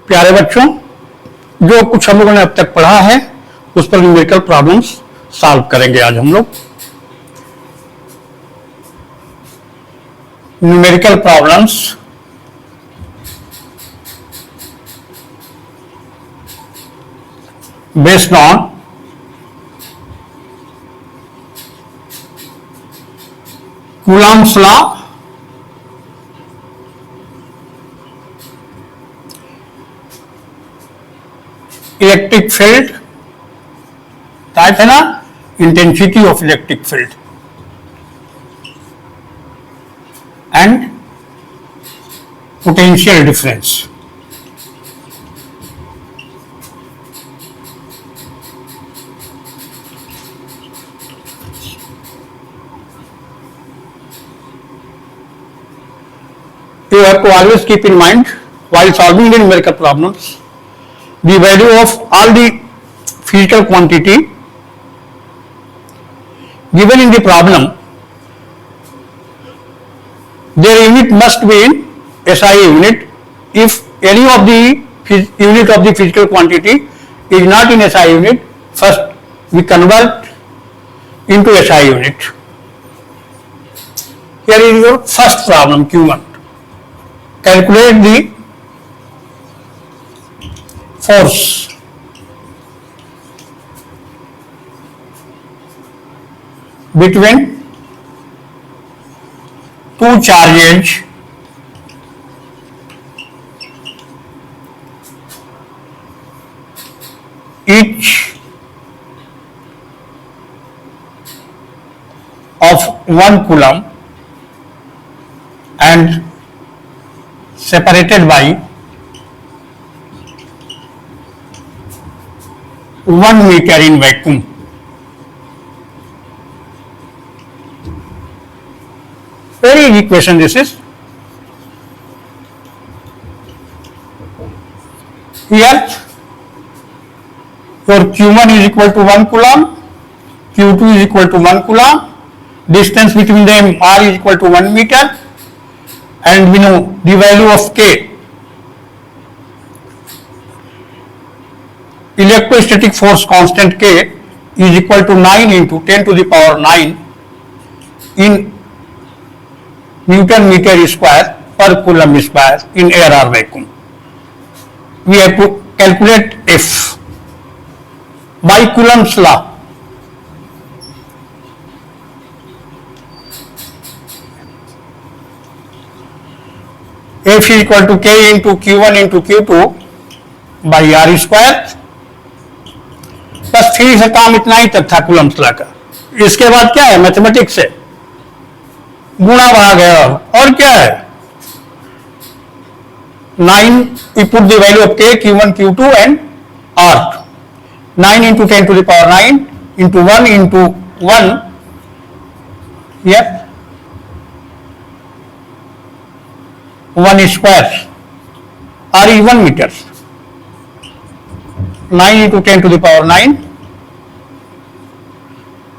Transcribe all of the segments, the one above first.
प्यारे बच्चों, जो कुछ हम लोगों ने अब तक पढ़ा है उस पर न्यूमेरिकल प्रॉब्लम्स सॉल्व करेंगे आज हम लोग। Numerical problems based on Coulomb's law, electric field, type है ना, intensity of electric field and potential difference. You have to always keep in mind while solving the numerical problems the value of all the physical quantity given in the problem. Their unit must be in SI unit. If any of the unit of the physical quantity is not in SI unit, first we convert into SI unit. Here is your first problem, Q1. Calculate the force between two charges each of 1 coulomb and separated by 1 meter in vacuum. Very easy question this is. Here your Q1 is equal to 1 coulomb, Q2 is equal to 1 coulomb, distance between them r is equal to 1 meter, and we know the value of K. Electrostatic force constant K is equal to 9 into 10 to the power 9 in Newton meter square per coulomb square in air or vacuum. We have to calculate F by Coulomb's law. F is equal to K into Q1 into Q2 by R square. बस फिर से काम इतना ही तक था Coulomb's law का। इसके बाद क्या है, मैथमेटिक्स से गुणा भाग है और क्या है 9 we put the value of K, Q1, Q2 and R. 9 into 10 to the power 9 into 1 into 1 here 1 square, R is 1 meter. 9 into 10 to the power 9,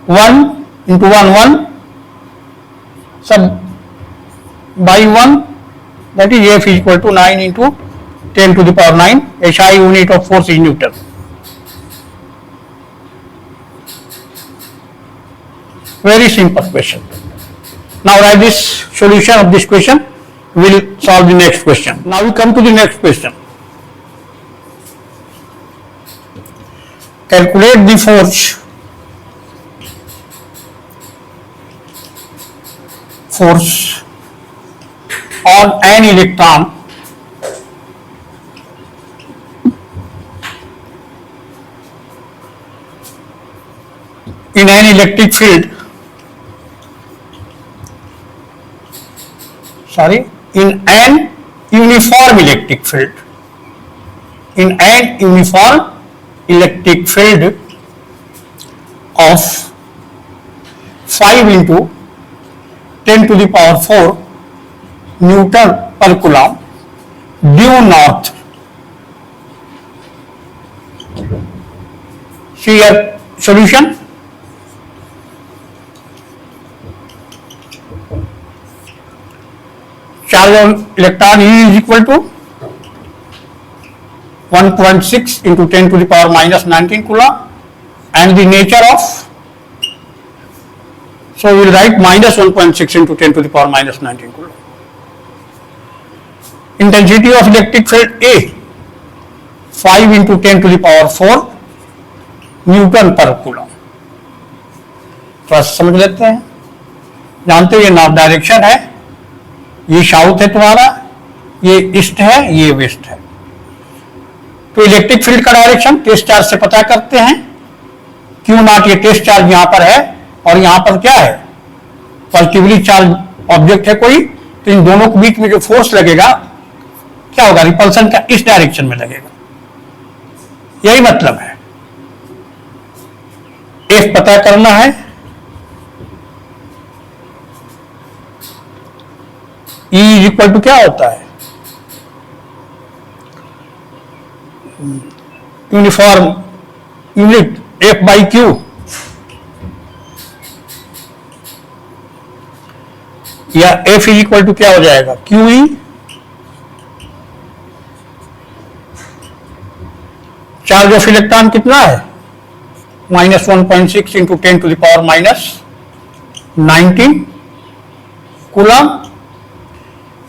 1 into 1, 1, sub by 1, that is F is equal to 9 into 10 to the power 9, SI unit of force is Newton. Very simple question. Now write this solution of this question. We'll solve the next question. Now we come to the next question. Calculate the force on an electron in an electric field, in an uniform electric field, in an uniform electric field of 5 into 10 to the power 4 Newton per coulomb due north. See your solution. Charge on electron E is equal to 1.6 into 10 to the power minus 19 coulomb, and the nature of, so we will write minus 1.6 into 10 to the power minus 19 coulomb. Intensity of electric field A, 5 into 10 to the power 4 newton per coulomb. थोड़ा समझ लेते हैं. जानते हैं ये north direction है, ये south है तुम्हारा, ये ईस्ट है, ये वेस्ट है. तो इलेक्ट्रिक फील्ड का डायरेक्शन टेस्ट चार्ज से पता करते हैं. क्यू नॉट, ये टेस्ट चार्ज यहां पर है और यहां पर क्या है, पॉजिटिवली चार्ज ऑब्जेक्ट है कोई, तो इन दोनों के बीच में जो फोर्स लगेगा क्या होगा, रिपल्सन का इस डायरेक्शन में लगेगा. यही मतलब है. एफ पता करना है. E इज इक्वल टू क्या होता है, uniform unit F by Q. या F इज इक्वल टू क्या हो जाएगा, QE चार्ज ऑफ इलेक्ट्रॉन कितना है, minus 1.6 into 10 to the power minus 19 coulomb.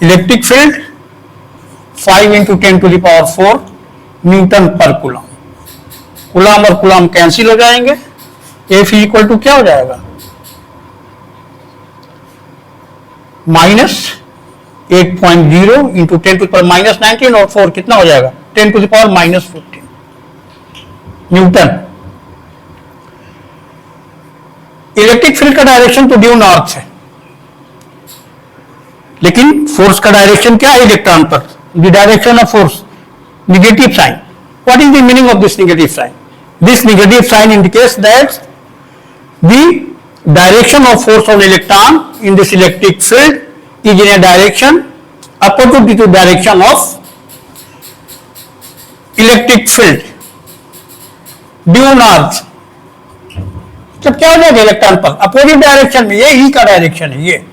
Electric field 5 into 10 to the power 4 newton per coulomb. Coulomb और कूलम कैंसिल हो जाएंगे. F equal to क्या हो जाएगा, minus 8.0 into 10 to the power minus 19 और 4 कितना हो जाएगा, 10 to the power minus 15 newton. Electric field का डायरेक्शन तो ड्यू नॉर्थ है, लेकिन फोर्स का डायरेक्शन क्या है इलेक्ट्रॉन पर, the direction of force negative sign. What is the meaning of this negative sign? This negative sign indicates that the direction of force on electron in this electric field is in a direction opposite to direction of electric field due north. जब क्या हो जाएगा electron पर opposite direction में, ये ई का direction है, ये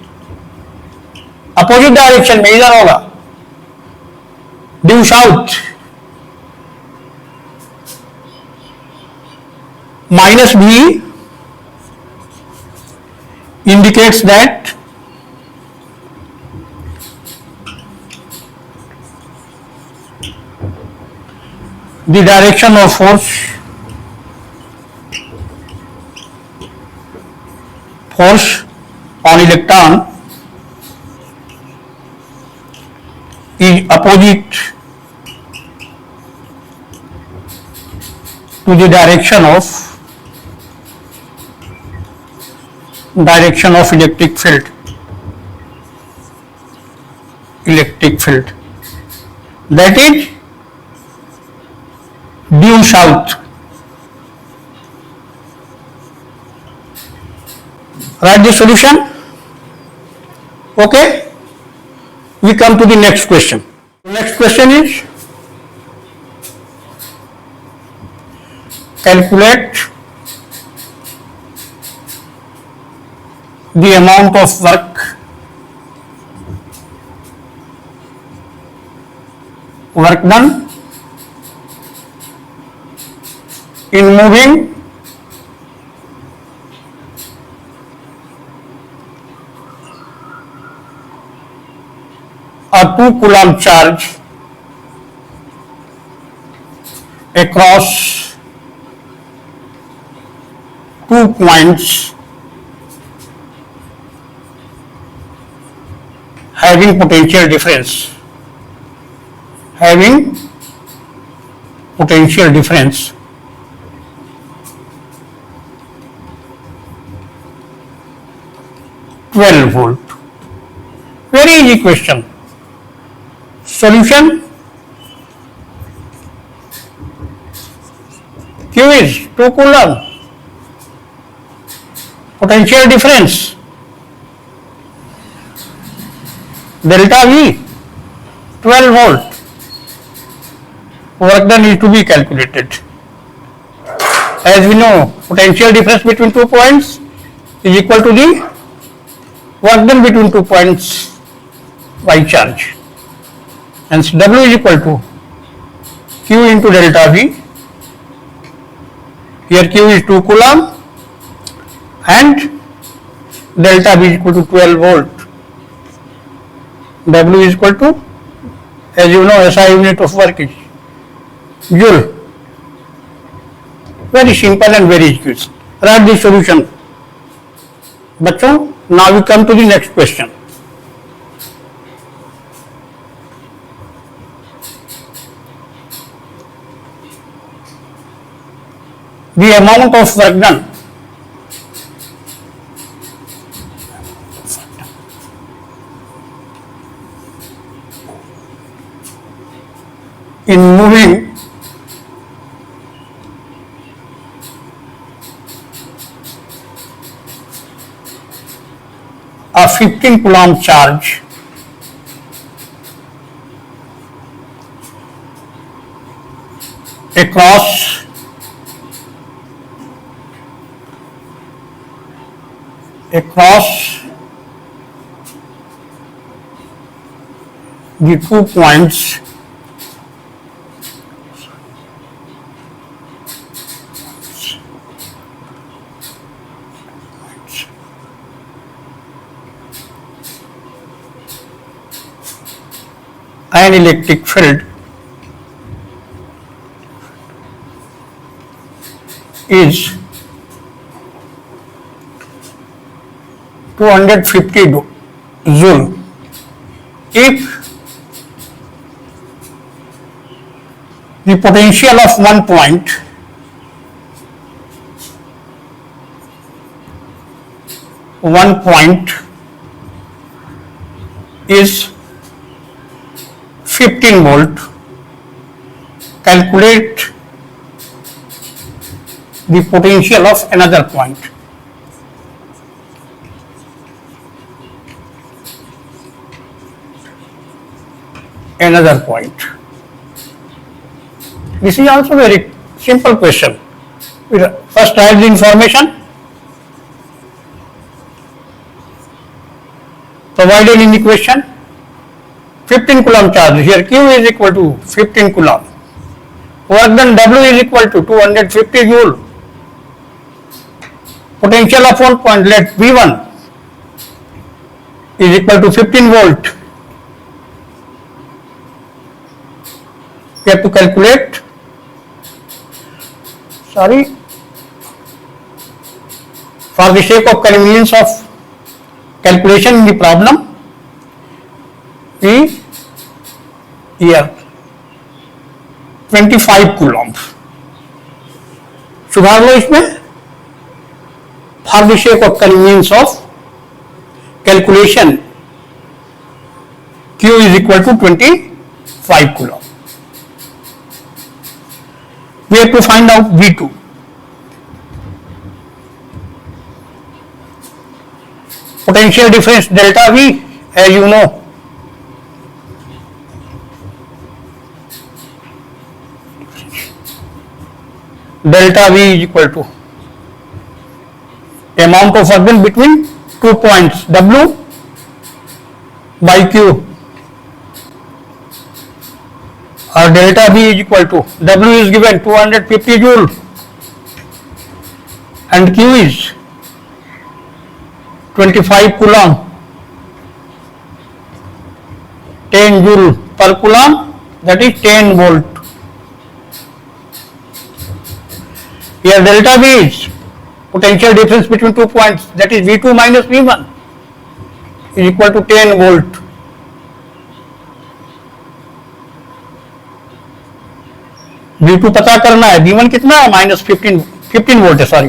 अपोजिट डायरेक्शन में इधर होगा ड्यू साउथ. माइनस भी indicates that the direction of force on electron is opposite to the direction of electric field. That is due south. Write the solution. Okay, we come to the next question. Next question is calculate the amount of work done in moving a 2 coulomb charge across 2 points having potential difference 12 volt. Very easy question. Solution, Q is 2 coulomb, potential difference delta V 12 volt. Work done is to be calculated. As we know, potential difference between 2 points is equal to the work done between 2 points by charge. And W is equal to Q into delta V. Here Q is 2 coulomb and delta V is equal to 12 volt. W is equal to, as you know, SI unit of work is joule. Very simple and very easy. Write the solution. बच्चों, now we come to the next question. The amount of work done in moving a 15 coulomb charge across the 2 points an electric field is 250 joule if the potential of one point is 15 volt. Calculate the potential of another point. This is also very simple question. First write the information provided in the question. 15 coulomb charge. Here Q is equal to 15 coulomb. Work done W is equal to 250 joule. Potential of one point, let V1 is equal to 15 volt. We have to calculate, for the sake of convenience of calculation in the problem, we here 25 coulomb. सुधार लो इसमें, for the sake of convenience of calculation, Q is equal to 25 coulomb. We have to find out V2. Potential difference delta V, as you know, delta V is equal to amount of work done between 2 points W by Q, or delta V is equal to W is given 250 joule and Q is 25 coulomb, 10 joule per coulomb, that is 10 volt. Here delta V is potential difference between 2 points, that is V2 minus V1 is equal to 10 volt. V2 पता करना है, V1 कितना है, minus 15 volt है, sorry.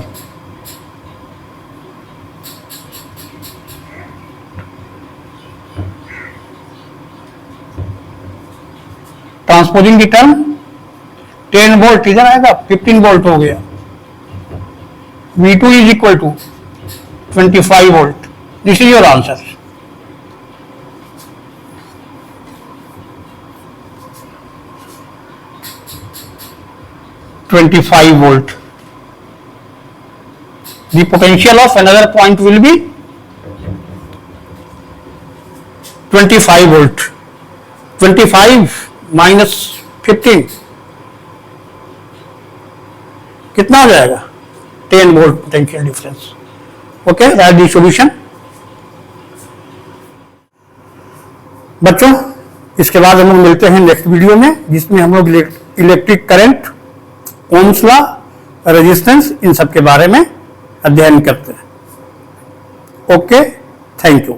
Transposing की term 10 volt इधर आएगा, 15 volt हो गया. V2 is equal to 25 volt. This is your answer. (25 volt). The potential of another point will be 25 volt. 25 minus 15 कितना हो जाएगा 10 volt potential difference. Okay, that the solution. बच्चों, इसके बाद हम लोग मिलते हैं नेक्स्ट वीडियो में, जिसमें हम लोग electric current, Ohm's law, resistance, इन सब के बारे में अध्ययन करते हैं। Okay, thank you.